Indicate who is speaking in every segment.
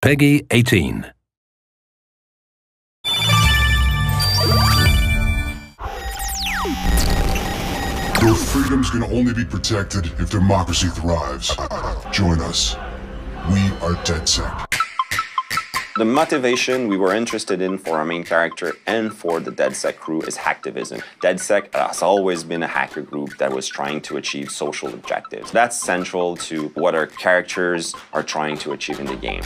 Speaker 1: PEGI 18.
Speaker 2: Your freedoms can only be protected if democracy thrives. Join us. We are DedSec.
Speaker 3: The motivation we were interested in for our main character and for the DedSec crew is hacktivism. DedSec has always been a hacker group that was trying to achieve social objectives. That's central to what our characters are trying to achieve in the game.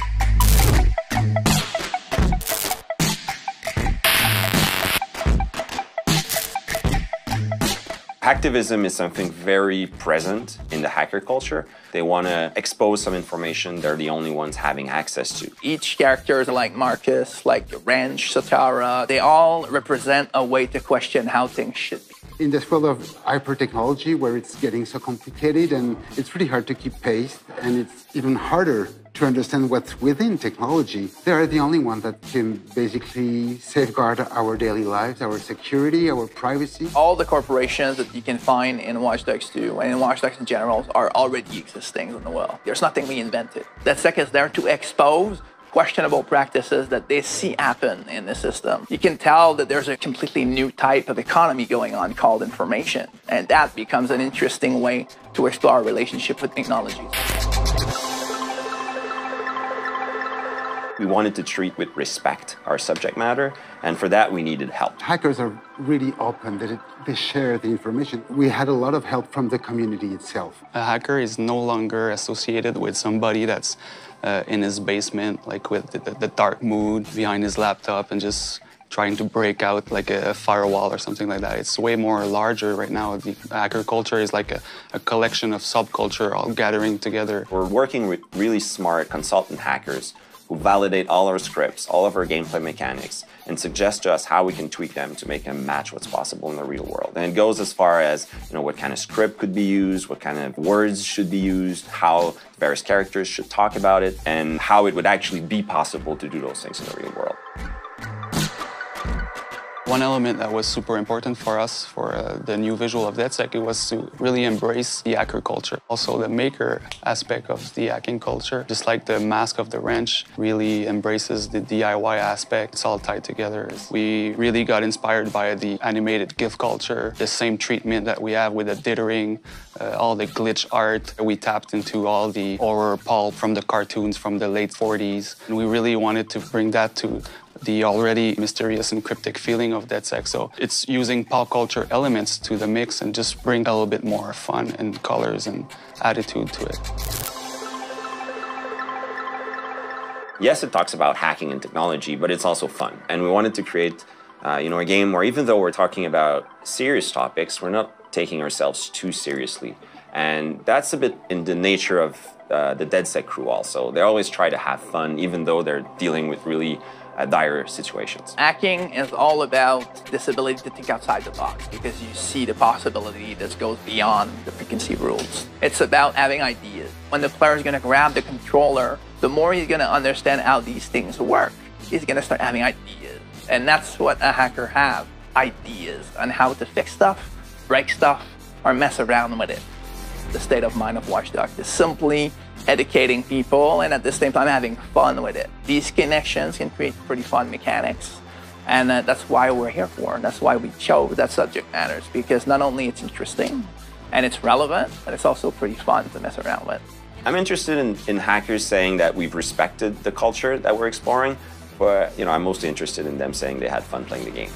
Speaker 3: Hacktivism is something very present in the hacker culture. They want to expose some information they're the only ones having access to.
Speaker 4: Each character, like Marcus, like Wrench, Satara, they all represent a way to question how things should be.
Speaker 5: In this world of hyper-technology, where it's getting so complicated and it's really hard to keep pace, and it's even harder to understand what's within technology, they are the only one that can basically safeguard our daily lives, our security, our privacy.
Speaker 4: All the corporations that you can find in Watch Dogs 2 and in Watch Dogs in general are already existing in the world. There's nothing we invented. DedSec is there to expose questionable practices that they see happen in the system. You can tell that there's a completely new type of economy going on called information, and that becomes an interesting way to explore our relationship with technologies.
Speaker 3: We wanted to treat with respect our subject matter, and for that we needed help.
Speaker 5: Hackers are really open, they share the information. We had a lot of help from the community itself.
Speaker 6: A hacker is no longer associated with somebody that's in his basement, like with the dark mood behind his laptop and just trying to break out like a firewall or something like that. It's way more larger right now. The hacker culture is like a collection of subculture all gathering together.
Speaker 3: We're working with really smart consultant hackers who validate all our scripts, all of our gameplay mechanics, and suggest to us how we can tweak them to make them match what's possible in the real world. And it goes as far as, what kind of script could be used, what kind of words should be used, how various characters should talk about it, and how it would actually be possible to do those things in the real world.
Speaker 6: One element that was super important for us, for the new visual of DedSec, it was to really embrace the hacker culture. Also the maker aspect of the hacking culture, just like the Mask of the Wrench really embraces the DIY aspect. It's all tied together. We really got inspired by the animated GIF culture, the same treatment that we have with the dithering, all the glitch art. We tapped into all the horror pulp from the cartoons from the late 40s. And we really wanted to bring that to the already mysterious and cryptic feeling of DedSec. So it's using pop culture elements to the mix and just bring a little bit more fun and colors and attitude to it.
Speaker 3: Yes, it talks about hacking and technology, but it's also fun. And we wanted to create a game where even though we're talking about serious topics, we're not taking ourselves too seriously. And that's a bit in the nature of the DedSec crew also. They always try to have fun, even though they're dealing with really dire situations.
Speaker 4: Hacking is all about this ability to think outside the box because you see the possibility that goes beyond the preconceived rules. It's about having ideas. When the player is going to grab the controller, the more he's going to understand how these things work, he's going to start having ideas. And that's what a hacker has, ideas on how to fix stuff, break stuff, or mess around with it. The state of mind of Watch Dogs is simply educating people and at the same time having fun with it. These connections can create pretty fun mechanics, and that's why we're here for, and that's why we chose that subject matters, because not only it's interesting and it's relevant, but it's also pretty fun to mess around with.
Speaker 3: I'm interested in hackers saying that we've respected the culture that we're exploring, but I'm mostly interested in them saying they had fun playing the game.